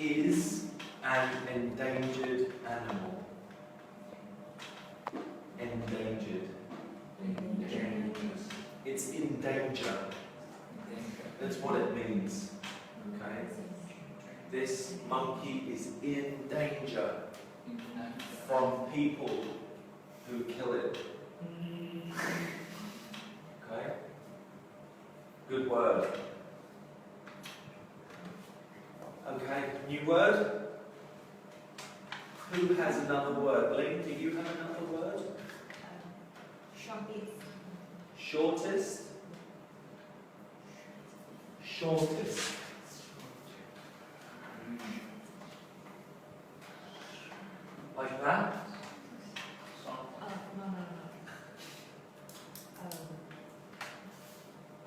is an endangered animal? Endangered. It's in danger. That's what it means. Okay? This monkey is in danger from people who kill it. Okay? Good word. Okay, new word? Who has another word? Ling, do you have another word? Shortest. Shortest? Shortest. Like that? No.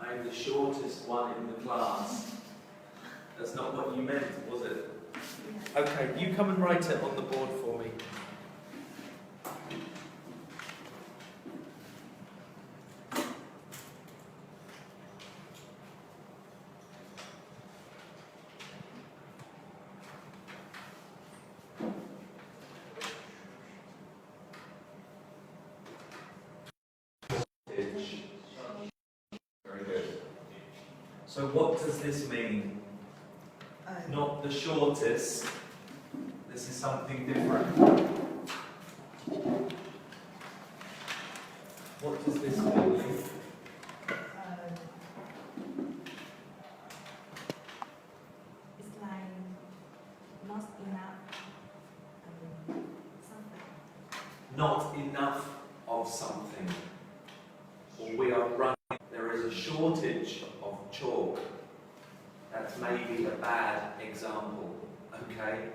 I'm the shortest one in the class. That's not what you meant, was it? Okay, you come and write it on the board for me. Very good. So what does this mean? Not the shortest. This is something different. What does this mean? It's like not enough something. Not enough of something. Or we are running. There is a shortage of chalk. That's maybe a bad example, okay?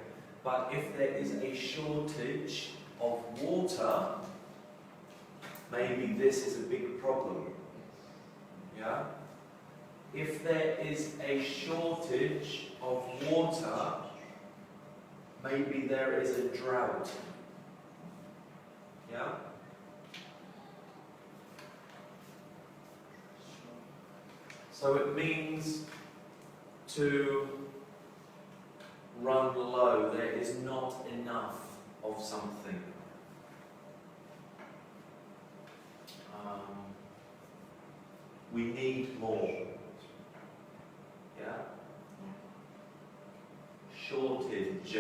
But if there is a shortage of water, maybe this is a big problem, yeah? If there is a shortage of water, maybe there is a drought, yeah? So it means to run low. There is not enough of something. We need more. Yeah? Shortage.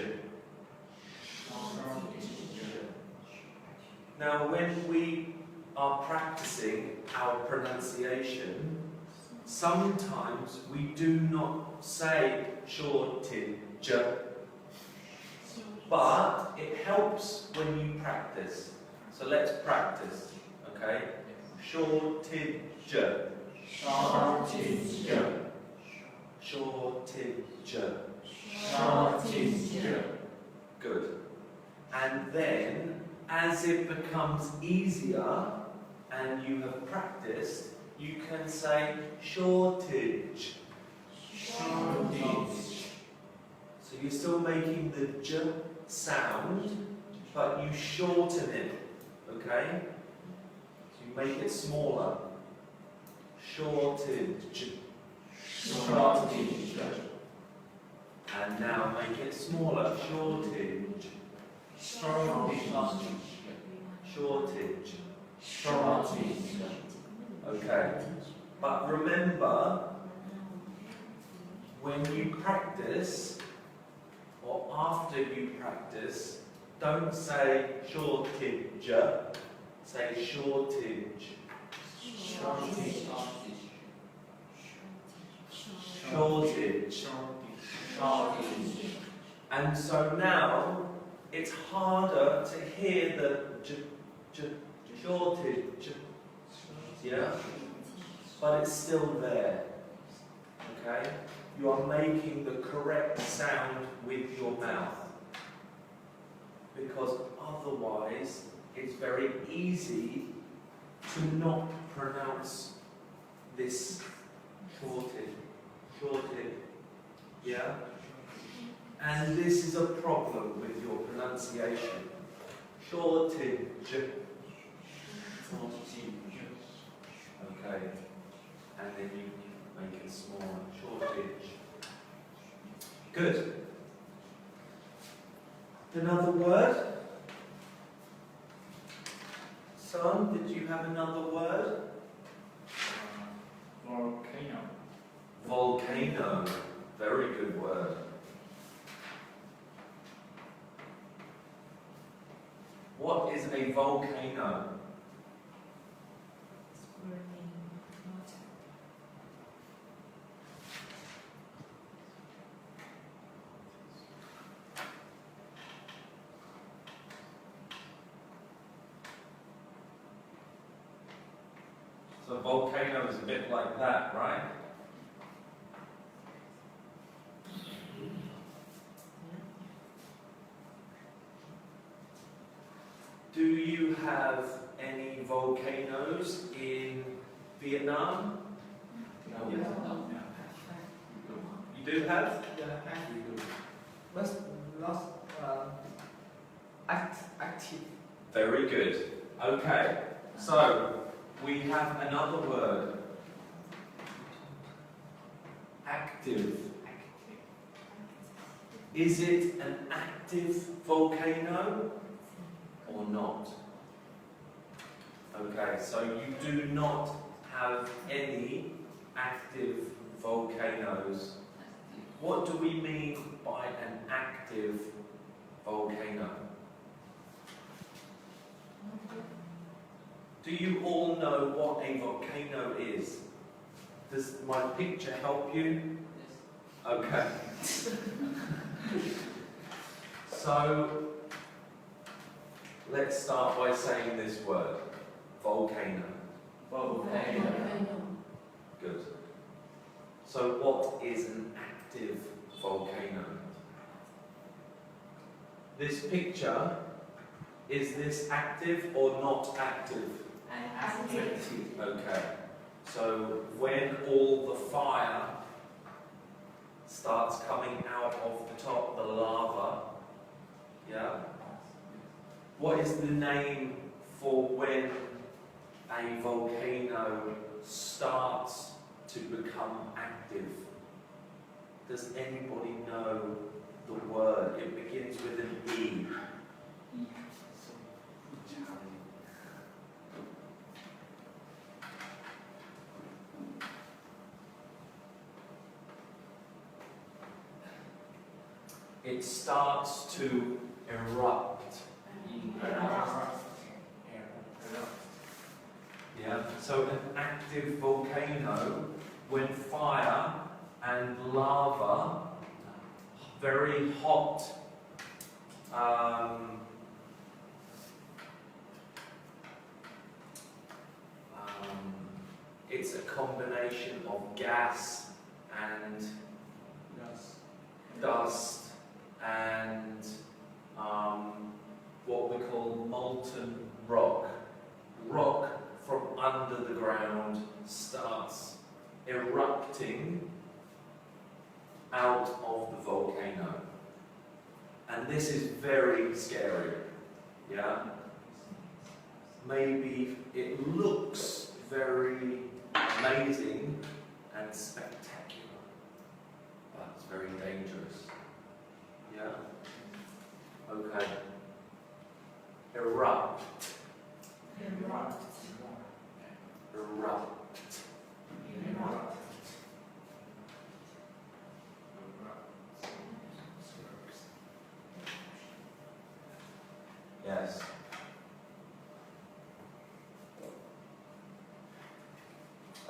Now, when we are practicing our pronunciation, sometimes we do not say shortage, but it helps when you practice. So let's practice, okay? Shortage. Shortage. Shortage. Good. And then, as it becomes easier and you have practiced, you can say shortage. Shortage. So you're still making the j sound, but you shorten it, okay? So you make it smaller. Shortage. Shortage. And now make it smaller. Shortage. Shortage. Shortage. Shortage. Okay. But remember, when you practice, or after you practice, don't say shortage, say shortage. Shortage. Shortage. Shortage. And so now, it's harder to hear the shortage, yeah? But it's still there, okay? You are making the correct sound with your mouth. Because otherwise, it's very easy to not pronounce this shortage, yeah? And this is a problem with your pronunciation. Shortage. Okay. And then you make it smaller. Shortage. Good. Another word? Son, did you have another word? Volcano. Volcano. Very good word. What is a volcano? It's burning water. So a volcano is a bit like that, right? Do you have any volcanoes in Vietnam? No. Yes. No. You do have? But not active. Very good. Okay, so we have another word. Active. Is it an active volcano or not? Okay, so you do not have any active volcanoes. What do we mean by an active volcano? Do you all know what a volcano is? Does my picture help you? Okay. So, let's start by saying this word. Volcano. Volcano. Good. So what is an active volcano? This picture, is this active or not active? Active. Okay. So when all the fire starts coming out of the top, the lava, yeah? What is the name for when a volcano starts to become active? Does anybody know the word? It begins with an E. It starts to erupt. Yeah. So an active volcano, when fire and lava, very hot, it's a combination of gas and dust and what we call molten rock. Rock from under the ground starts erupting out of the volcano. And this is very scary. Yeah? Maybe it looks very amazing and spectacular, but it's very dangerous. Yeah? Okay. Erupt. Erupt. Yes.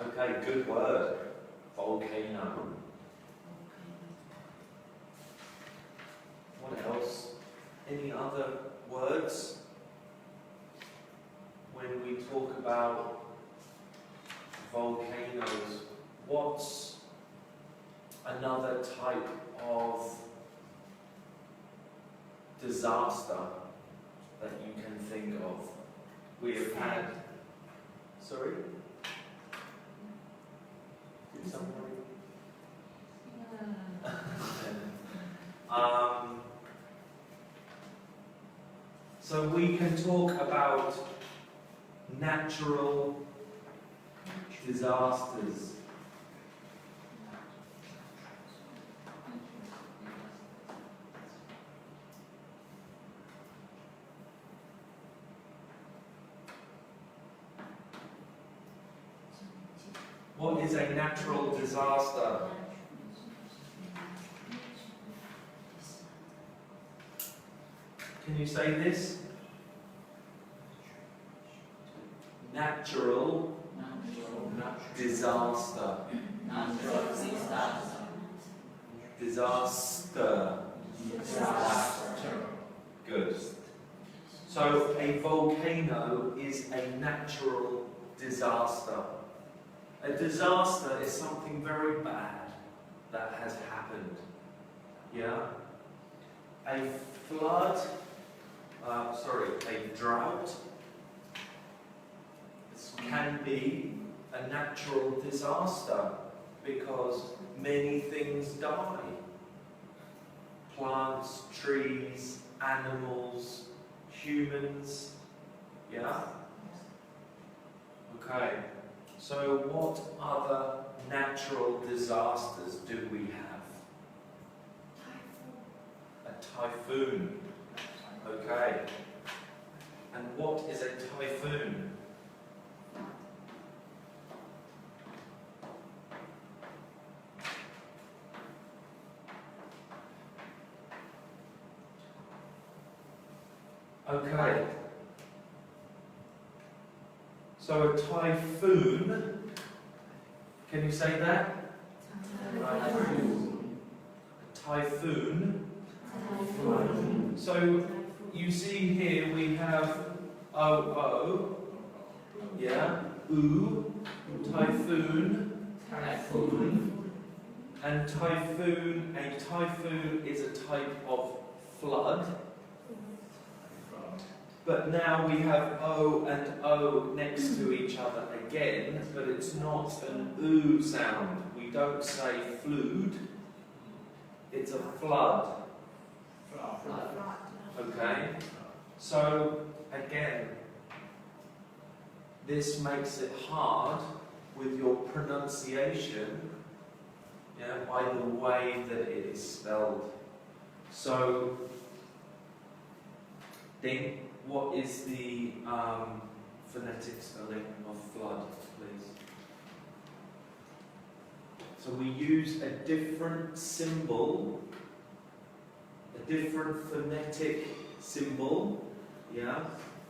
Okay, good word. Volcano. What else? Any other words? When we talk about volcanoes, what's another type of disaster that you can think of? We have had. Sorry? Did somebody? So we can talk about natural disasters. What is a natural disaster? Can you say this? Natural disaster. Disaster. Good. So a volcano is a natural disaster. A disaster is something very bad that has happened. Yeah? A flood, a drought can be a natural disaster because many things die. Plants, trees, animals, humans. Yeah? Okay. So what other natural disasters do we have? A typhoon. Okay. And what is a typhoon? Okay. So a typhoon, can you say that? Typhoon. So you see here we have O, yeah, U, typhoon, and typhoon, a typhoon is a type of flood. But now we have O and O next to each other again, but it's not an oo sound. We don't say flood, it's a flood. Okay? So, again, this makes it hard with your pronunciation, yeah, by the way that it is spelled. So, think. What is the phonetic spelling of flood, please? So we use a different symbol, a different phonetic symbol, yeah,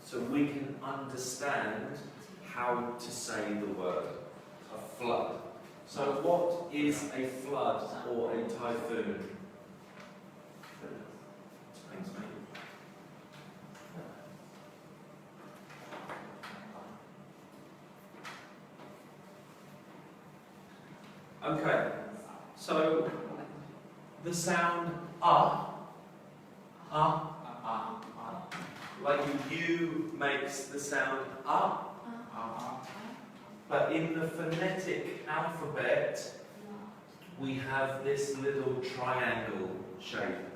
so we can understand how to say the word, a flood. So what is a flood or a typhoon? Thanks, mate. Okay, so the sound like U makes the sound but in the phonetic alphabet we have this little triangle shape.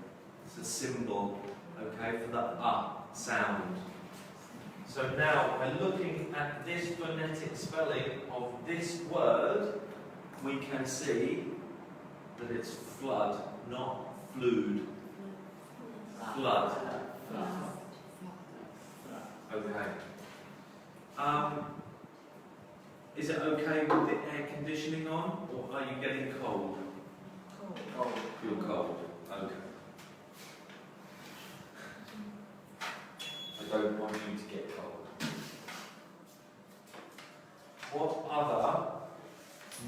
It's a symbol, okay, for the sound. So now by looking at this phonetic spelling of this word, we can see that it's flood, not flood. Flood. Okay. Is it okay with the air conditioning on, or are you getting cold? Cold. You're cold. Okay. I don't want you to get cold. What other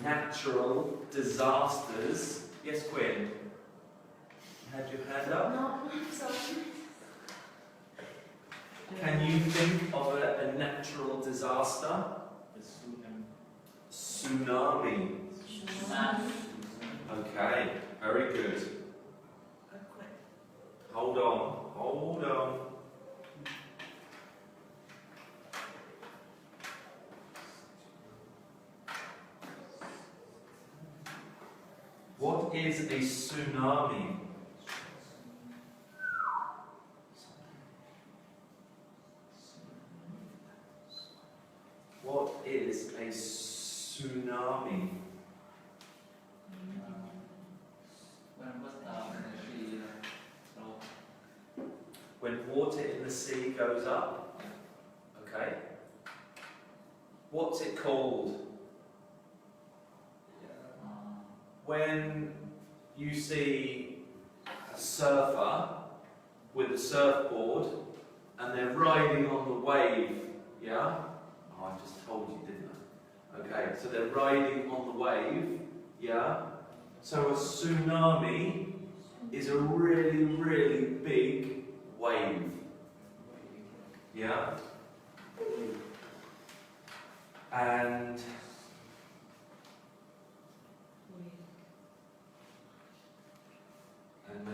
natural disasters? Yes, Quinn? You had your hand up? No, sorry. Can you think of a natural disaster? Tsunami. Okay, very good. Hold on. What is a tsunami? What is a tsunami? When water in the sea goes up. Okay. What's it called? when you see a surfer with a surfboard and they're riding on the wave, yeah? Oh, I just told you, didn't I? Okay, so they're riding on the wave, yeah? So a tsunami is a really, really big wave, yeah? And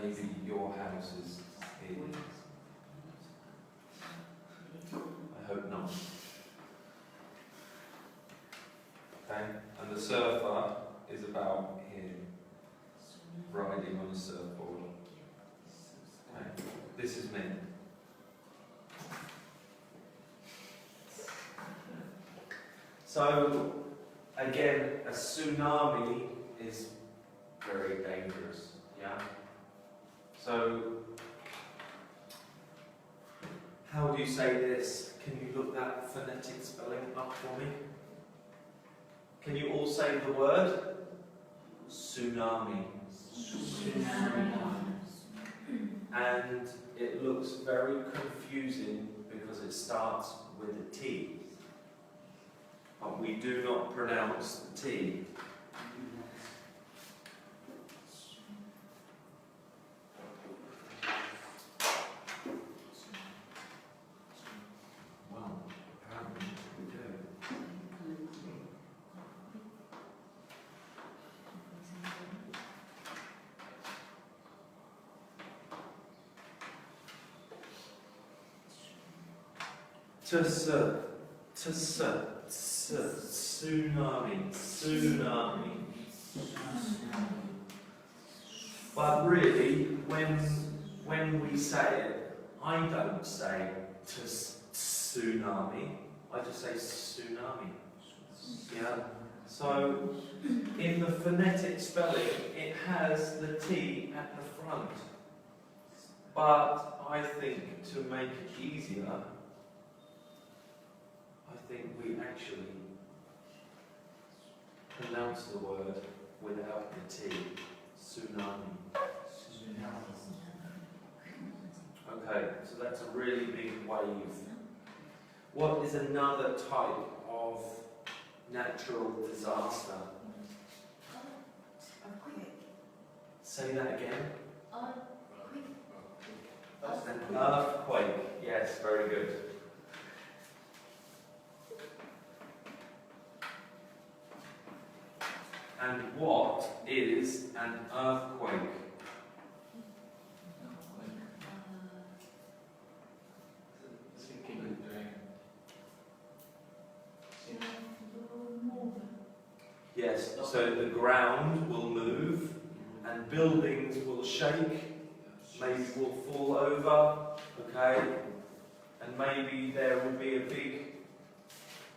maybe your house is here. I hope not. Okay? And the surfer is about here, riding on a surfboard. Okay? This is me. So, again, a tsunami is very dangerous, yeah? So, how do you say this? Can you look that phonetic spelling up for me? Can you all say the word? Tsunami. And it looks very confusing because it starts with a T. But we do not pronounce the T. Well, apparently we do. Tsunami. But really, when we say it, I don't say tsunami, I just say tsunami. Yeah? So, in the phonetic spelling, it has the T at the front. But I think to make it easier, I think we actually pronounce the word without the T. Tsunami. Okay, so that's a really big wave. What is another type of natural disaster? Say that again. An earthquake. Yes, very good. And what is an earthquake? Yes, so the ground will move and buildings will shake, maybe will fall over, okay? And maybe there will be a big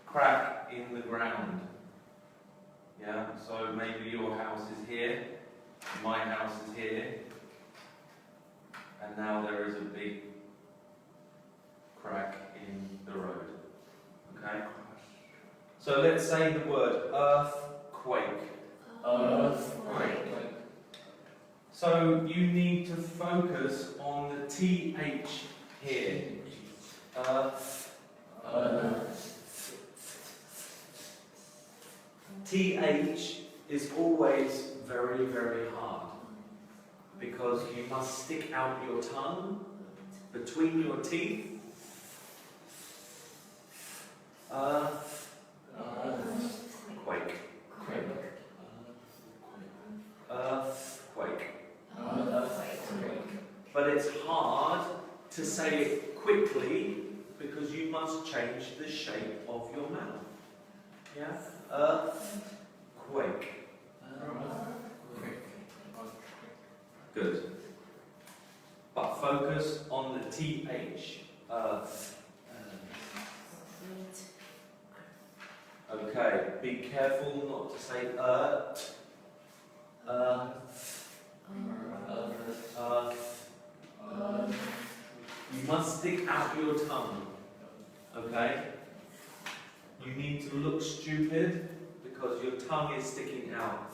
crack in the ground. Yeah, so maybe your house is here, my house is here, and now there is a big crack in the road. Okay? So let's say the word earthquake. Earthquake. So you need to focus on the TH here. TH is always very, very hard because you must stick out your tongue between your teeth. Earthquake. Earthquake. But it's hard to say it quickly because you must change the shape of your mouth. Yeah? Earthquake. Good. But focus on the TH. Earth. Okay, be careful not to say earth. You must stick out your tongue. Okay? You need to look stupid because your tongue is sticking out.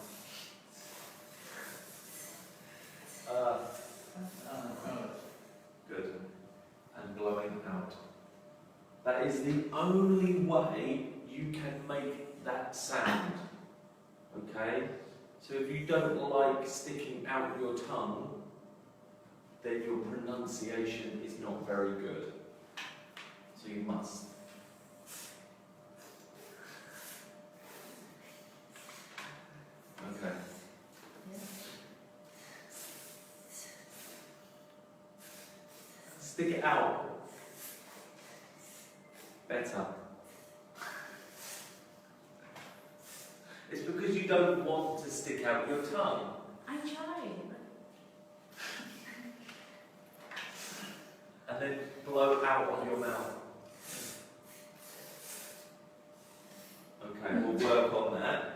That is the only way you can make that sound. Okay? So if you don't like sticking out your tongue, then your pronunciation is not very good. So you must. Okay. Stick it out. Better. It's because you don't want to stick out your tongue. I tried. And then blow out of your mouth. Okay, we'll work on that.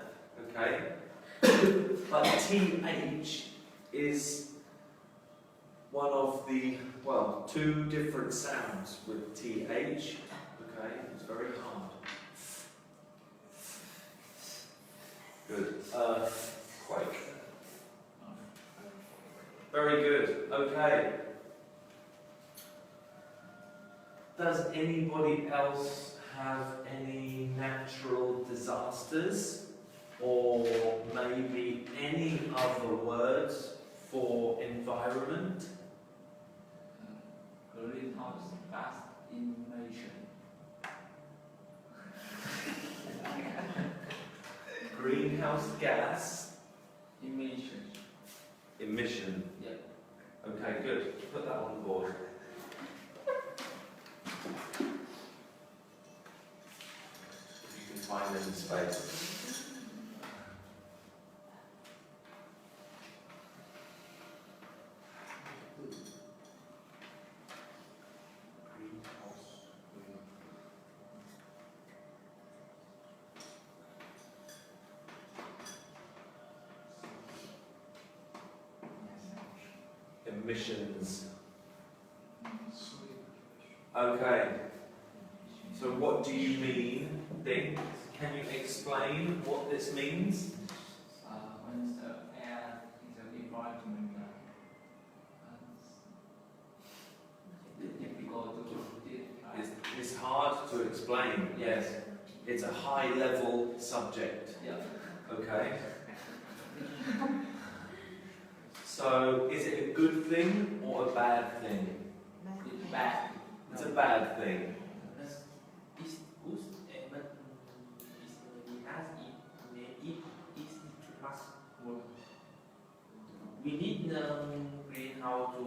Okay? But TH is one of the, well, two different sounds with TH. Okay? It's very hard. Good. Quake. Very good. Okay. Does anybody else have any natural disasters or maybe any other words for environment? Greenhouse gas emission. Greenhouse gas Emission. emission. Yeah. Okay, good. Put that on the board. If you can find any space. Emissions. Okay. So what do you mean, Ding? Can you explain what this means? When the air is the environment, difficult to It's hard to explain, yes. It's a high level subject. yeah. Okay. So is it a good thing or a bad thing? It's bad. It's a bad thing. It's good, but it is too much work. We need greenhouse to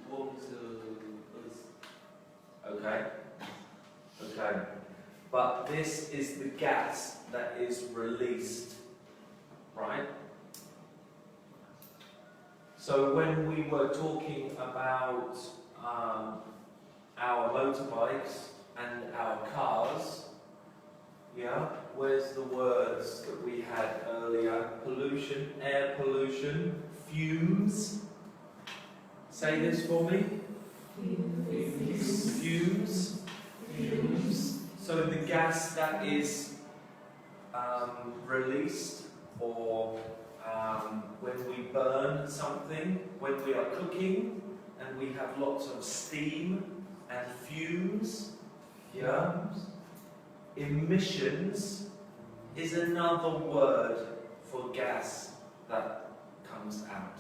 warm the earth. Okay. Okay. But this is the gas that is released, right? So when we were talking about our motorbikes and our cars, yeah, where's the words that we had earlier? Pollution, air pollution, fumes. Say this for me. Fumes. Fumes. So the gas that is released, or when we burn something, when we are cooking and we have lots of steam and fumes, yeah? Emissions is another word for gas that comes out.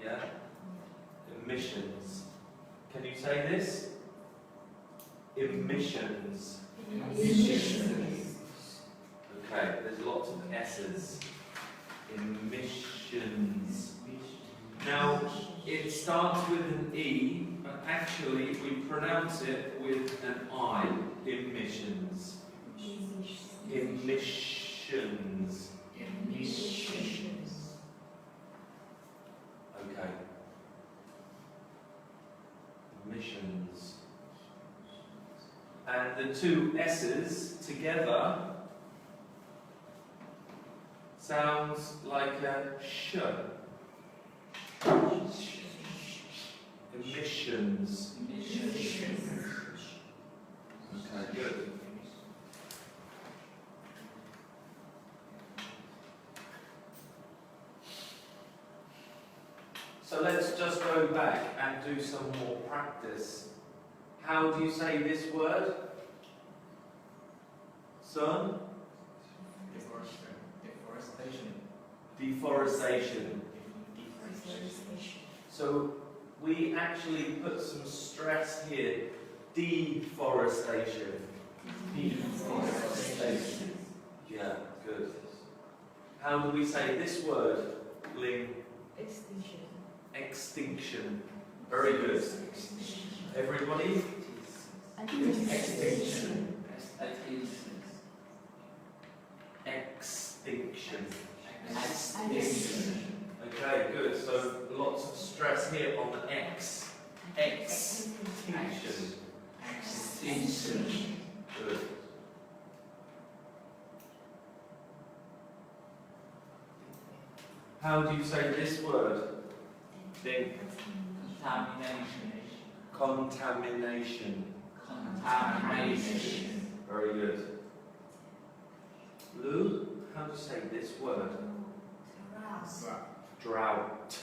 Yeah? Emissions. Can you say this? Emissions. Okay, there's lots of S's. Emissions. Now, it starts with an E, but actually we pronounce it with an I. Emissions. Emissions. Okay. Emissions. And the two S's together sounds like a sh. Emissions. Okay, good. So let's just go back and do some more practice. How do you say this word? Son? Deforestation. Deforestation. So we actually put some stress here. Deforestation. Deforestation. Yeah, good. How do we say this word? Ling? Extinction. Extinction. Very good. Everybody? Extinction. Extinction. Extinction. Okay, good. So lots of stress here on the X. Extinction. Extinction. Good. How do you say this word? Think. Contamination. Contamination. Very good. Lou, how do you say this word? Drought.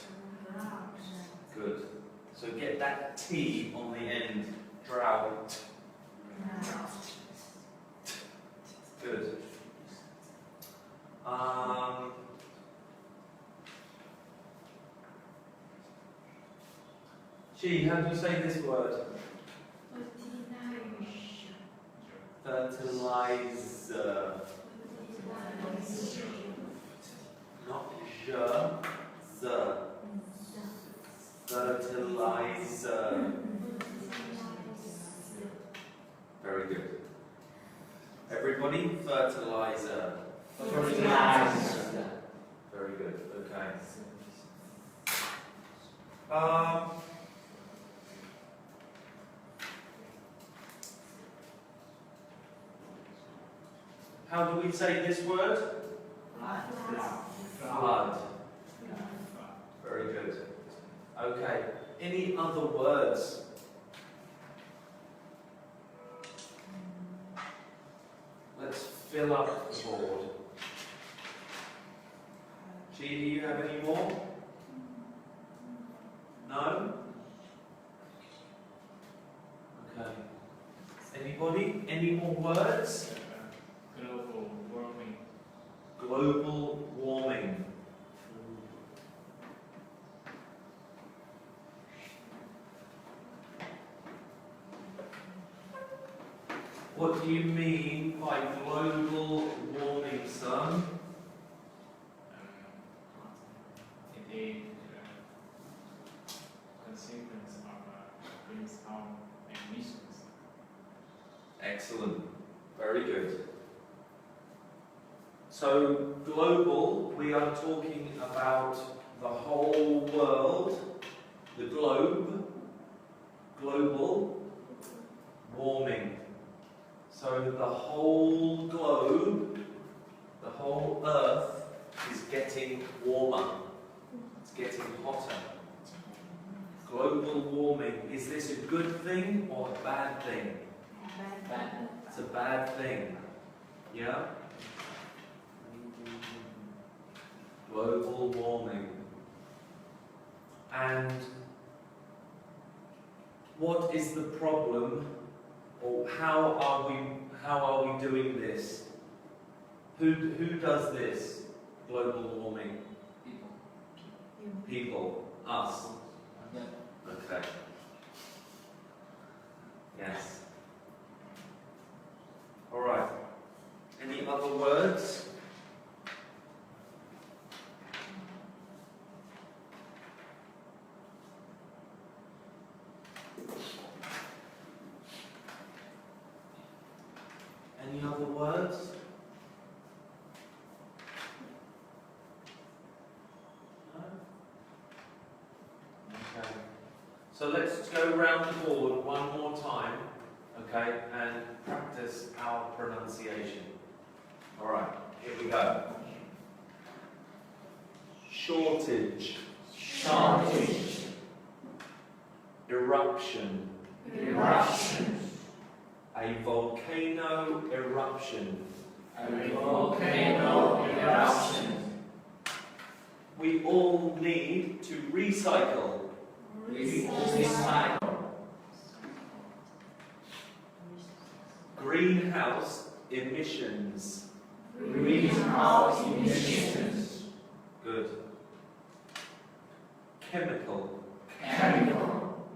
Good. So get that T on the end. Drought. Good. Gee, how do you say this word? Fertilizer. Not je, the. Fertilizer. Very good. Everybody, fertilizer. Fertilizer. Very good. Okay. How do we say this word? Flood. Very good. Okay. Any other words? Let's fill up the board. G, do you have any more? No? Okay. Anybody? Any more words? Global warming. Global warming. What do you mean by global warming, son? The consequence of greenhouse emissions. Excellent. Very good. So, global, we are talking about the whole world, the globe, global warming. So, the whole globe, the whole earth is getting warmer. It's getting hotter. Global warming, is this a good thing or a bad thing? Bad. It's a bad thing. Yeah? Global warming. And what is the problem, or how are we doing this? Who does this? Global warming. People. Us. Okay. Yes. All right. Any other words? Any other words? No? Okay. So let's go around the board one more time, okay, and practice our pronunciation. All right, here we go. Shortage. Shortage. Eruption. Eruption. A volcano eruption. A volcano eruption. We all need to recycle. Recycle. Greenhouse emissions. Greenhouse emissions. Good. Chemical. Chemical.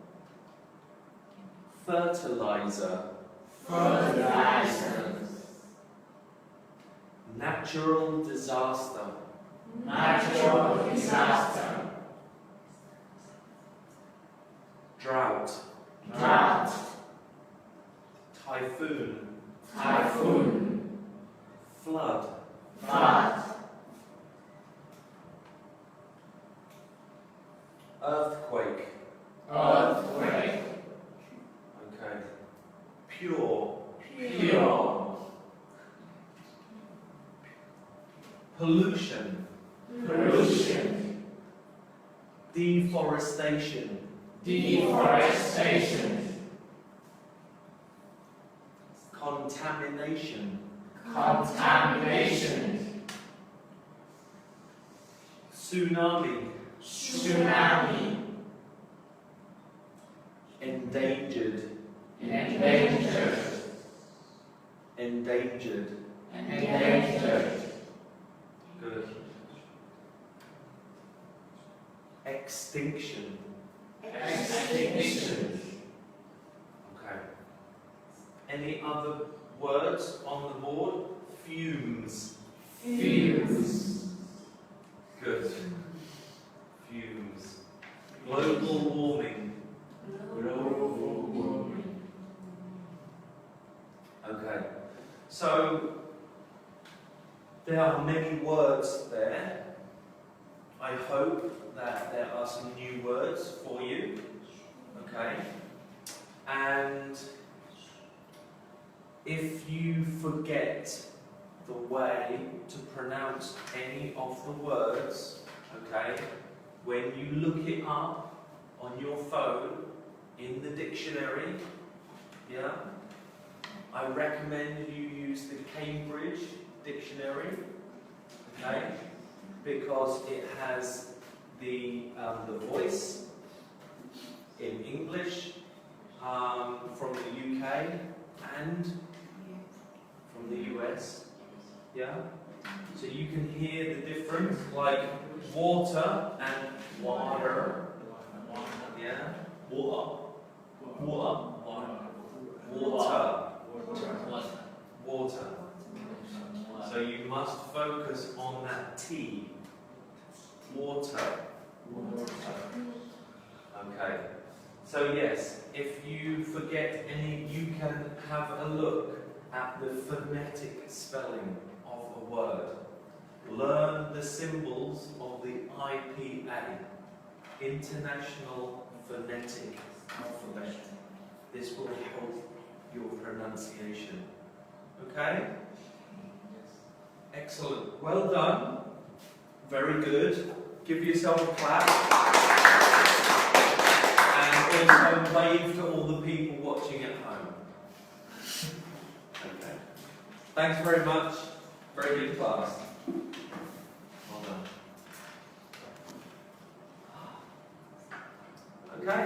Fertilizer. Fertilizer. Natural disaster. Natural disaster. Drought. Drought. Typhoon. Typhoon. Flood. Flood. Earthquake. Earthquake. Okay. Pure. Pure. Pollution. Pollution. Deforestation. Deforestation. Contamination. Contamination. Tsunami. Tsunami. Endangered. Endangered. Endangered. Endangered. Good. Extinction. Extinction. Okay. Any other words on the board? Fumes. Fumes. Good. Fumes. Global warming. Global warming. Okay. So there are many words there. I hope that there are some new words for you. Okay. And if you forget the way to pronounce any of the words, okay, when you look it up on your phone in the dictionary, yeah, I recommend you use the Cambridge dictionary, okay, because it has the voice in English from the UK and from the US, yeah? So you can hear the difference, like water and water, yeah? Water, water, water. So you must focus on that T. Water. Okay. So yes, if you forget any, you can have a look at the phonetic spelling of a word. Learn the symbols of the IPA, International Phonetic Alphabet. This will help your pronunciation. Okay? Excellent. Well done. Very good. Give yourself a clap. And also wave to all the people watching at home. Okay. Thanks very much. Very good class. Well done. Okay.